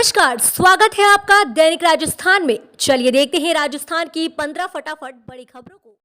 नमस्कार, स्वागत है आपका दैनिक राजस्थान में। चलिए देखते हैं राजस्थान की 15 फटाफट बड़ी खबरों को।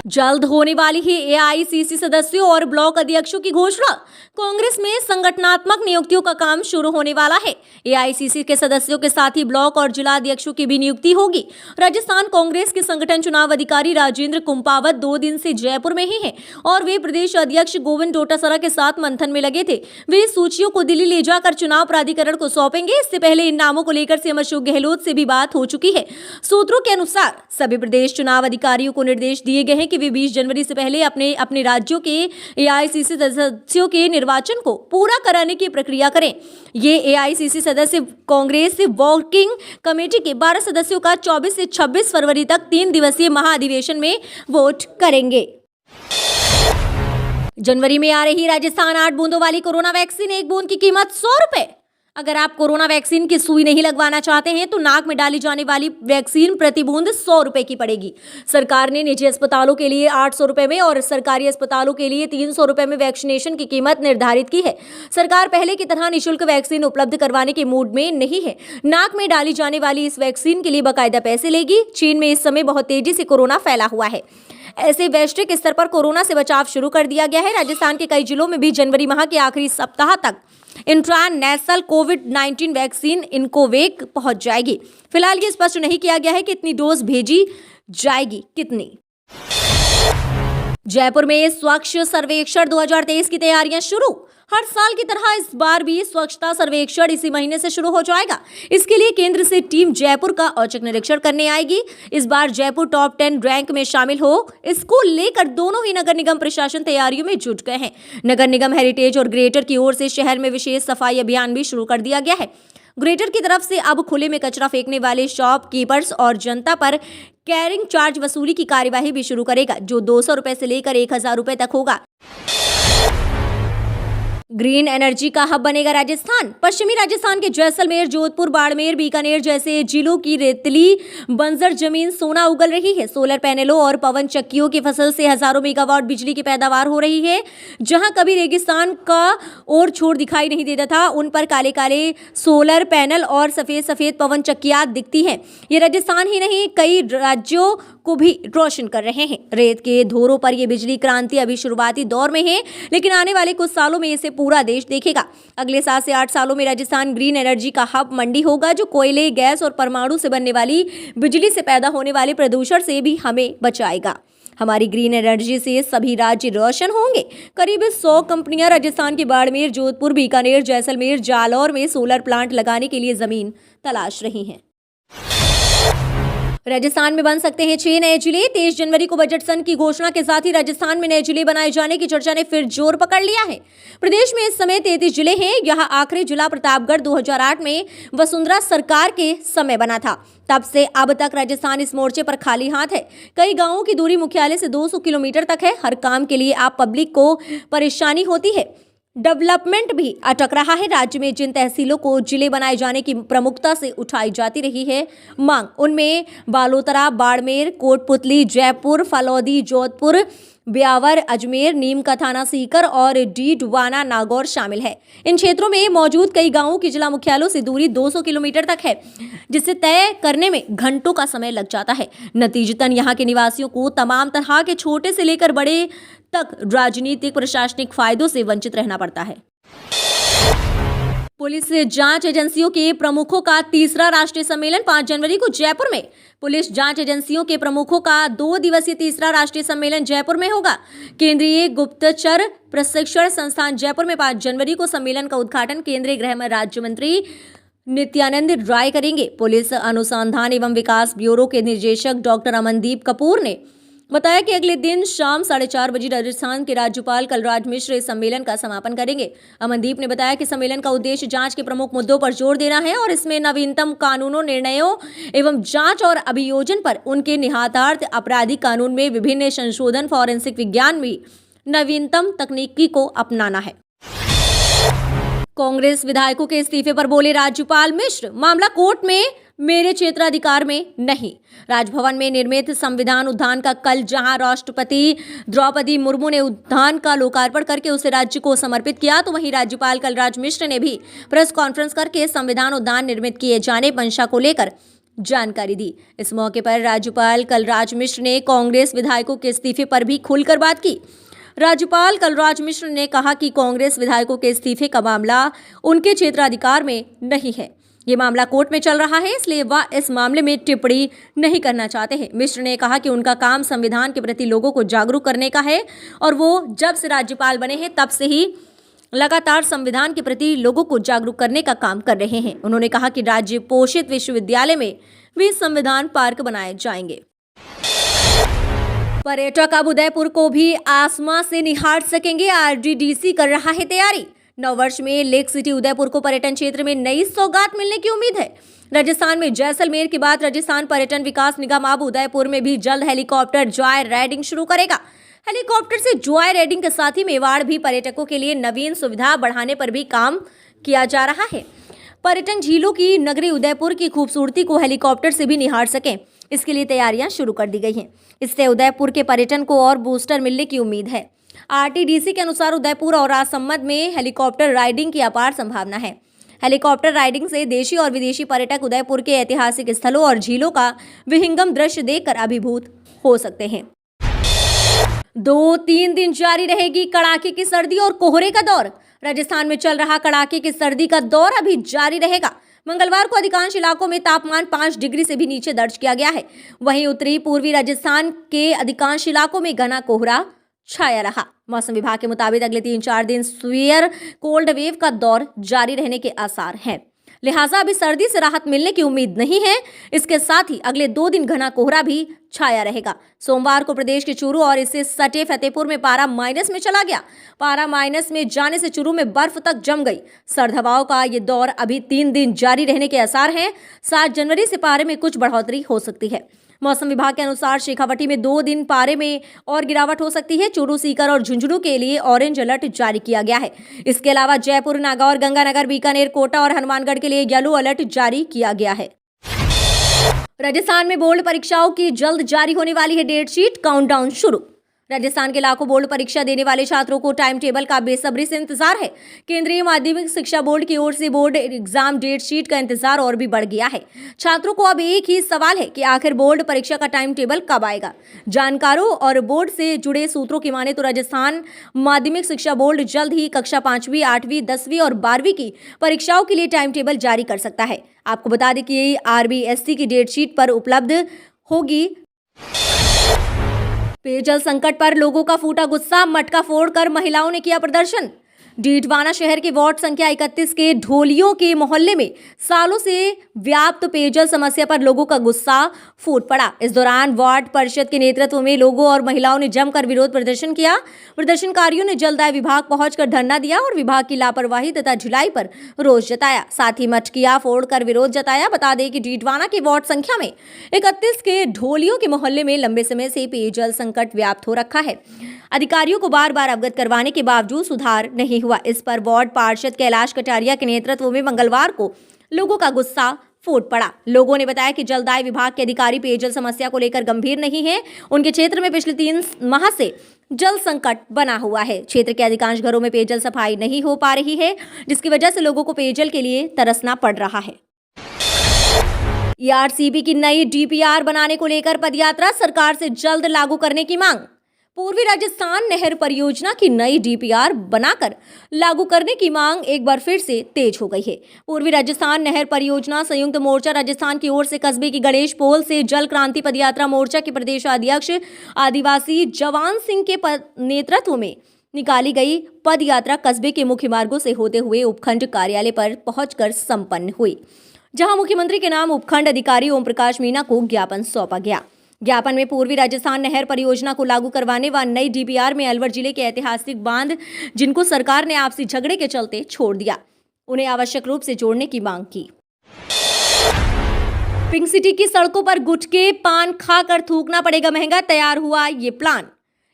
जल्द होने वाली है एआईसीसी सदस्यों और ब्लॉक अध्यक्षों की घोषणा। कांग्रेस में संगठनात्मक नियुक्तियों का काम शुरू होने वाला है। एआईसीसी के सदस्यों के साथ ही ब्लॉक और जिला अध्यक्षों की भी नियुक्ति होगी। राजस्थान कांग्रेस के संगठन चुनाव अधिकारी राजेंद्र कुंपावत 2 दिन से जयपुर में ही हैं और वे प्रदेश अध्यक्ष गोविंद डोटासरा के साथ मंथन में लगे थे। वे सूचियों को दिल्ली ले जाकर चुनाव प्राधिकरण को सौंपेंगे। इससे पहले इन नामों को लेकर सीएम अशोक गहलोत से भी बात हो चुकी है। सूत्रों के अनुसार सभी प्रदेश चुनाव अधिकारियों को निर्देश दिए गए हैं कि वे 20 जनवरी से पहले अपने राज्यों के एआईसीसी सदस्यों के निर्वाचन को पूरा कराने की प्रक्रिया करें। ये एआईसीसी सदस्य कांग्रेस वर्किंग कमेटी के 12 सदस्यों का 24 से 26 फरवरी तक 3 दिवसीय महाधिवेशन में वोट करेंगे। जनवरी में आ रही राजस्थान 8 बूंदों वाली कोरोना वैक्सीन, 1 बूंद की कीमत 100 रुपए। अगर आप कोरोना वैक्सीन की सुई नहीं लगवाना चाहते हैं तो नाक में डाली जाने वाली वैक्सीन प्रति बूंद 100 रुपए की पड़ेगी। सरकार ने निजी अस्पतालों के लिए 800 रुपए में और सरकारी अस्पतालों के लिए 300 रुपए में वैक्सीनेशन की कीमत निर्धारित की है। सरकार पहले की तरह निःशुल्क वैक्सीन उपलब्ध करवाने के मूड में नहीं है। नाक में डाली जाने वाली इस वैक्सीन के लिए बकायदा पैसे लेगी। चीन में इस समय बहुत तेजी से कोरोना फैला हुआ है। ऐसे वैश्विक स्तर पर कोरोना से बचाव शुरू कर दिया गया है। राजस्थान के कई जिलों में भी जनवरी माह के आखिरी सप्ताह तक इंट्रानेशनल कोविड-19 वैक्सीन इनकोवेक पहुंच जाएगी। फिलहाल ये स्पष्ट नहीं किया गया है कि इतनी डोज भेजी जाएगी कितनी। जयपुर में स्वच्छ सर्वेक्षण 2023 की तैयारियां शुरू। हर साल की तरह इस बार भी स्वच्छता सर्वेक्षण इसी महीने से शुरू हो जाएगा। इसके लिए केंद्र से टीम जयपुर का औचक निरीक्षण करने आएगी। इस बार जयपुर टॉप 10 रैंक में शामिल हो, इसको लेकर दोनों ही नगर निगम प्रशासन तैयारियों में जुट गए हैं। नगर निगम हेरिटेज और ग्रेटर की ओर से शहर में विशेष सफाई अभियान भी शुरू कर दिया गया है। ग्रेटर की तरफ से अब खुले में कचरा फेंकने वाले शॉपकीपर्स और जनता पर कैरिंग चार्ज वसूली की कार्यवाही भी शुरू करेगा, जो 200 रुपए से लेकर 1000 रुपए तक होगा। ग्रीन एनर्जी का हब बनेगा राजस्थान। पश्चिमी राजस्थान के जैसलमेर, जोधपुर, बाड़मेर, बीकानेर जैसे जिलों की रेतली बंजर जमीन सोना उगल रही है। सोलर पैनलों और पवन चक्कियों की फसल से हजारों मेगावाट बिजली की पैदावार हो रही है। जहां कभी रेगिस्तान का और छोर दिखाई नहीं देता था, उन पर काले काले सोलर पैनल और सफेद सफेद पवन चक्कियां दिखती हैं। ये राजस्थान ही नहीं, कई राज्यों को भी रोशन कर रहे हैं। रेत के धोरों पर यह बिजली क्रांति अभी शुरुआती दौर में है, लेकिन आने वाले कुछ सालों में इसे पूरा देश देखेगा। अगले 7 से 8 सालों में राजस्थान ग्रीन एनर्जी का हब मंडी होगा, जो कोयले, गैस और परमाणु से बनने वाली बिजली से पैदा होने वाले प्रदूषण से भी हमें बचाएगा। हमारी ग्रीन एनर्जी से सभी राज्य रोशन होंगे। करीब 100 कंपनियां राजस्थान के बाड़मेर, जोधपुर, बीकानेर, जैसलमेर, जालौर में सोलर प्लांट लगाने के लिए जमीन तलाश रही हैं। राजस्थान में बन सकते हैं 6 नए जिले। 23 जनवरी को बजट सत्र की घोषणा के साथ ही राजस्थान में नए जिले बनाए जाने की चर्चा ने फिर जोर पकड़ लिया है। प्रदेश में इस समय 33 जिले हैं। यहाँ आखिरी जिला प्रतापगढ़ 2008 में वसुंधरा सरकार के समय बना था। तब से अब तक राजस्थान इस मोर्चे पर खाली हाथ है। कई गांवों की दूरी मुख्यालय से 200 किलोमीटर तक है। हर काम के लिए आप पब्लिक को परेशानी होती है। डेवलपमेंट भी अटक रहा है। राज्य में जिन तहसीलों को जिले बनाए जाने की प्रमुखता से उठाई जाती रही है मांग, उनमें बालोतरा, बाड़मेर, कोटपुतली, जयपुर, फलौदी, जोधपुर, ब्यावर, अजमेर, नीम का थाना सीकर और डीडवाना, नागौर शामिल है। इन क्षेत्रों में मौजूद कई गांवों की जिला मुख्यालयों से दूरी 200 किलोमीटर तक है, जिसे तय करने में घंटों का समय लग जाता है। नतीजतन यहाँ के निवासियों को तमाम तरह के छोटे से लेकर बड़े तक राजनीतिक प्रशासनिक फायदों से वंचित रहना पड़ता है। पुलिस जांच एजेंसियों के प्रमुखों का तीसरा राष्ट्रीय सम्मेलन 5 जनवरी को जयपुर में। पुलिस जांच एजेंसियों के प्रमुखों का 2 दिवसीय तीसरा राष्ट्रीय सम्मेलन जयपुर में होगा। केंद्रीय गुप्तचर प्रशिक्षण संस्थान जयपुर में 5 जनवरी को सम्मेलन का उद्घाटन केंद्रीय गृह राज्य मंत्री नित्यानंद राय करेंगे। पुलिस अनुसंधान एवं विकास ब्यूरो के निदेशक डॉक्टर अमनदीप कपूर ने बताया कि अगले दिन शाम 4:30 बजे राजस्थान के राज्यपाल कलराज मिश्र इस सम्मेलन का समापन करेंगे। अमनदीप ने बताया कि सम्मेलन का उद्देश्य जांच के प्रमुख मुद्दों पर जोर देना है और इसमें नवीनतम कानूनों, निर्णयों एवं जांच और अभियोजन पर उनके निहितार्थ आपराधिक कानून में विभिन्न संशोधन, फॉरेंसिक विज्ञान में नवीनतम तकनीकी को अपनाना है। कांग्रेस विधायकों के इस्तीफे पर बोले राज्यपाल मिश्र, मामला कोर्ट में, मेरे क्षेत्राधिकार में नहीं। राजभवन में निर्मित संविधान उद्यान का कल जहां राष्ट्रपति द्रौपदी मुर्मू ने उद्यान का लोकार्पण करके उसे राज्य को समर्पित किया, तो वहीं राज्यपाल कलराज मिश्र ने भी प्रेस कॉन्फ्रेंस करके संविधान उद्यान निर्मित किए जाने मंशा को लेकर जानकारी दी। इस मौके पर राज्यपाल कलराज मिश्र ने कांग्रेस विधायकों के इस्तीफे पर भी खुलकर बात की। राज्यपाल कलराज मिश्र ने कहा कि कांग्रेस विधायकों के इस्तीफे का मामला उनके क्षेत्राधिकार में नहीं है। ये मामला कोर्ट में चल रहा है, इसलिए वह इस मामले में टिप्पणी नहीं करना चाहते हैं। मिश्र ने कहा कि उनका काम संविधान के प्रति लोगों को जागरूक करने का है और वो जब से राज्यपाल बने हैं तब से ही लगातार संविधान के प्रति लोगों को जागरूक करने का काम कर रहे हैं। उन्होंने कहा कि राज्य पोषित विश्वविद्यालय में भी संविधान पार्क बनाए जाएंगे। पर्यटक अब उदयपुर को भी आसमां से निहार सकेंगे, आरडीडीसी कर रहा है तैयारी। नववर्ष में लेक सिटी उदयपुर को पर्यटन क्षेत्र में नई सौगात मिलने की उम्मीद है। राजस्थान में जैसलमेर के बाद राजस्थान पर्यटन विकास निगम अब उदयपुर में भी जल्द हेलीकॉप्टर जॉय राइडिंग शुरू करेगा। हेलीकॉप्टर से जॉय राइडिंग के साथ ही मेवाड़ भी पर्यटकों के लिए नवीन सुविधा बढ़ाने पर भी काम किया जा रहा है। पर्यटन झीलों की नगरी उदयपुर की खूबसूरती को हेलीकॉप्टर से भी निहार सकें, इसके लिए तैयारियां शुरू कर दी गई हैं। इससे उदयपुर के पर्यटन को और बूस्टर मिलने की उम्मीद है। आरटीडीसी के अनुसार उदयपुर और राजसमंद में हेलीकॉप्टर राइडिंग की अपार संभावना है। हेलीकॉप्टर राइडिंग से देशी और विदेशी पर्यटक उदयपुर के ऐतिहासिक स्थलों और झीलों का विहंगम दृश्य देखकर अभिभूत हो सकते हैं। 2-3 दिन जारी रहेगी कड़ाके की सर्दी और कोहरे का दौर। राजस्थान में चल रहा कड़ाके की सर्दी का दौर अभी जारी रहेगा। मंगलवार को अधिकांश इलाकों में तापमान 5 डिग्री से भी नीचे दर्ज किया गया है। वहीं उत्तरी पूर्वी राजस्थान के अधिकांश इलाकों में घना कोहरा छाया रहा। मौसम विभाग के मुताबिक अगले 3-4 दिन सीवियर कोल्ड वेव का दौर जारी रहने के आसार हैं, लिहाजा अभी सर्दी से राहत मिलने की उम्मीद नहीं है। इसके साथ ही अगले 2 दिन घना कोहरा भी छाया रहेगा। सोमवार को प्रदेश के चूरू और इससे सटे फतेहपुर में पारा माइनस में चला गया। पारा माइनस में जाने से चूरू में बर्फ तक जम गई। सर्द हवाओं का ये दौर अभी 3 दिन जारी रहने के आसार हैं। 7 जनवरी से पारे में कुछ बढ़ोतरी हो सकती है। मौसम विभाग के अनुसार शेखावटी में 2 दिन पारे में और गिरावट हो सकती है। चूरू, सीकर और झुंझुनू के लिए ऑरेंज अलर्ट जारी किया गया है। इसके अलावा जयपुर, नागौर, गंगानगर, बीकानेर, कोटा और हनुमानगढ़ के लिए येलो अलर्ट जारी किया गया है। राजस्थान में बोर्ड परीक्षाओं की जल्द जारी होने वाली है डेट शीट, काउंटडाउन शुरू। राजस्थान के लाखों बोर्ड परीक्षा देने वाले छात्रों को टाइम टेबल का बेसब्री से इंतजार है। केंद्रीय माध्यमिक शिक्षा बोर्ड की ओर से बोर्ड एग्जाम डेट शीट का इंतजार और भी बढ़ गया है। छात्रों को अब एक ही सवाल है कि आखिर बोर्ड परीक्षा का टाइम टेबल कब आएगा। जानकारों और बोर्ड से जुड़े सूत्रों की माने तो राजस्थान माध्यमिक शिक्षा बोर्ड जल्द ही कक्षा 5वीं, 8वीं, 10वीं और 12वीं की परीक्षाओं के लिए टाइम टेबल जारी कर सकता है। आपको बता दें कि आरबीएससी की डेट शीट पर उपलब्ध होगी। पेयजल संकट पर लोगों का फूटा गुस्सा, मटका फोड़कर महिलाओं ने किया प्रदर्शन। डीडवाना शहर के वार्ड संख्या 31 के ढोलियों के मोहल्ले में सालों से व्याप्त पेयजल समस्या पर लोगों का गुस्सा फूट पड़ा। इस दौरान वार्ड परिषद के नेतृत्व में लोगों और महिलाओं ने जमकर विरोध प्रदर्शन किया। प्रदर्शनकारियों ने जलदाय विभाग पहुंचकर धरना दिया और विभाग की लापरवाही तथा ढिलाई पर रोष जताया। साथ ही मटकियां फोड़कर विरोध जताया। बता दें कि डीडवाना के वार्ड संख्या में 31 के ढोलियों के मोहल्ले में लंबे समय से पेयजल संकट व्याप्त हो रखा है। अधिकारियों को बार बार अवगत करवाने के बावजूद सुधार नहीं हुआ। इस पर वार्ड पार्षद कैलाश कटारिया के नेतृत्व में मंगलवार को लोगों का गुस्सा फूट पड़ा। लोगों ने बताया कि जलदाय विभाग के अधिकारी पेयजल समस्या को लेकर गंभीर नहीं है। उनके क्षेत्र में पिछले 3 माह से जल संकट बना हुआ है। क्षेत्र के अधिकांश घरों में पेयजल सफाई नहीं हो पा रही है, जिसकी वजह से लोगों को पेयजल के लिए तरसना पड़ रहा है। ईआरसीबी की नई डीपीआर बनाने को लेकर पदयात्रा, सरकार से जल्द लागू करने की मांग। पूर्वी राजस्थान नहर परियोजना की नई डीपीआर बनाकर लागू करने की मांग एक बार फिर से तेज हो गई है। पूर्वी राजस्थान नहर परियोजना संयुक्त मोर्चा राजस्थान की ओर से कस्बे की गणेश पोल से जल क्रांति पदयात्रा मोर्चा के प्रदेश अध्यक्ष आदिवासी जवान सिंह के नेतृत्व में निकाली गई पदयात्रा कस्बे के मुख्य मार्गों से होते हुए उपखंड कार्यालय पर पहुंचकर संपन्न हुई, जहां मुख्यमंत्री के नाम उपखंड अधिकारी ओम प्रकाश मीणा को ज्ञापन सौंपा गया। ज्ञापन में पूर्वी राजस्थान नहर परियोजना को लागू करवाने व नई डीपीआर में अलवर जिले के ऐतिहासिक बांध, जिनको सरकार ने आपसी झगड़े के चलते छोड़ दिया, उन्हें आवश्यक रूप से जोड़ने की मांग की। पिंक सिटी की सड़कों पर गुटखे पान खाकर थूकना पड़ेगा महंगा, तैयार हुआ ये प्लान।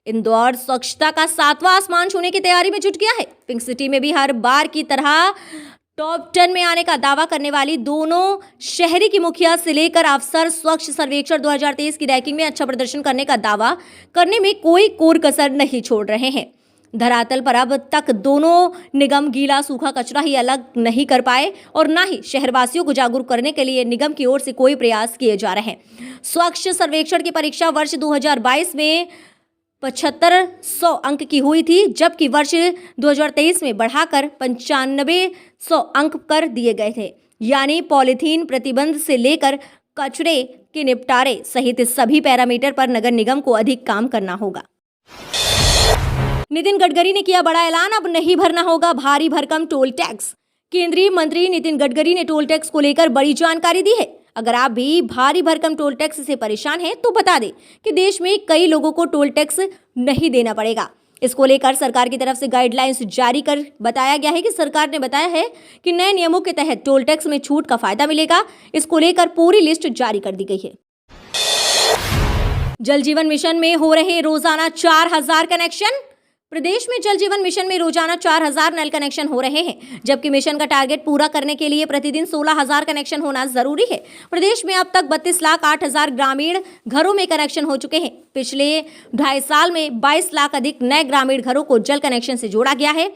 इंदौर स्वच्छता का 7वां आसमान छूने की तैयारी में जुट गया है। पिंक सिटी में भी हर बार की तरह टॉप 10 में आने का दावा करने वाली दोनों शहरी की मुखिया से लेकर अफसर स्वच्छ सर्वेक्षण 2023 की रैंकिंग में अच्छा प्रदर्शन करने का दावा करने में कोई कोर कसर नहीं छोड़ रहे हैं। धरातल पर अब तक दोनों निगम गीला सूखा कचरा ही अलग नहीं कर पाए और ना ही शहरवासियों को जागरूक करने के लिए निगम की ओर से कोई प्रयास किए जा रहे हैं। स्वच्छ सर्वेक्षण की परीक्षा वर्ष 2022 में 7500 अंक की हुई थी, जबकि वर्ष 2023 में बढ़ाकर 9500 अंक कर दिए गए थे। यानी पॉलीथीन प्रतिबंध से लेकर कचरे के निपटारे सहित सभी पैरामीटर पर नगर निगम को अधिक काम करना होगा। नितिन गडकरी ने किया बड़ा ऐलान, अब नहीं भरना होगा भारी भरकम टोल टैक्स। केंद्रीय मंत्री नितिन गडकरी ने टोल टैक्स को लेकर बड़ी जानकारी दी है। अगर आप भी भारी भरकम टोल टैक्स से परेशान हैं तो बता दें कि देश में कई लोगों को टोल टैक्स नहीं देना पड़ेगा। इसको लेकर सरकार की तरफ से गाइडलाइंस जारी कर बताया गया है कि सरकार ने बताया है कि नए नियमों के तहत टोल टैक्स में छूट का फायदा मिलेगा। इसको लेकर पूरी लिस्ट जारी कर दी गई है। जल जीवन मिशन में हो रहे रोजाना 4000 कनेक्शन। प्रदेश में जल जीवन मिशन में रोजाना 4000 नल कनेक्शन हो रहे हैं, जबकि मिशन का टारगेट पूरा करने के लिए प्रतिदिन 16000 कनेक्शन होना जरूरी है। प्रदेश में अब तक 32,08,000 ग्रामीण घरों में कनेक्शन हो चुके हैं। पिछले 2.5 साल में 22 लाख अधिक नए ग्रामीण घरों को जल कनेक्शन से जोड़ा गया है।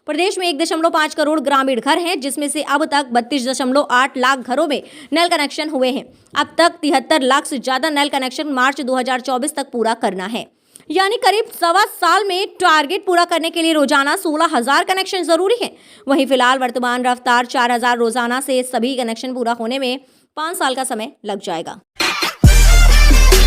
प्रदेश में 1.5 करोड़ ग्रामीण घर हैं, जिसमें से अब तक 32.8 लाख घरों में नल कनेक्शन हुए हैं। अब तक 73 लाख से ज्यादा नल कनेक्शन मार्च 2024 तक पूरा करना है, यानी करीब 1.25 साल में टारगेट पूरा करने के लिए रोजाना 16,000 कनेक्शन जरूरी है। वहीं फिलहाल वर्तमान रफ्तार 4000 रोजाना से सभी कनेक्शन पूरा होने में 5 साल का समय लग जाएगा।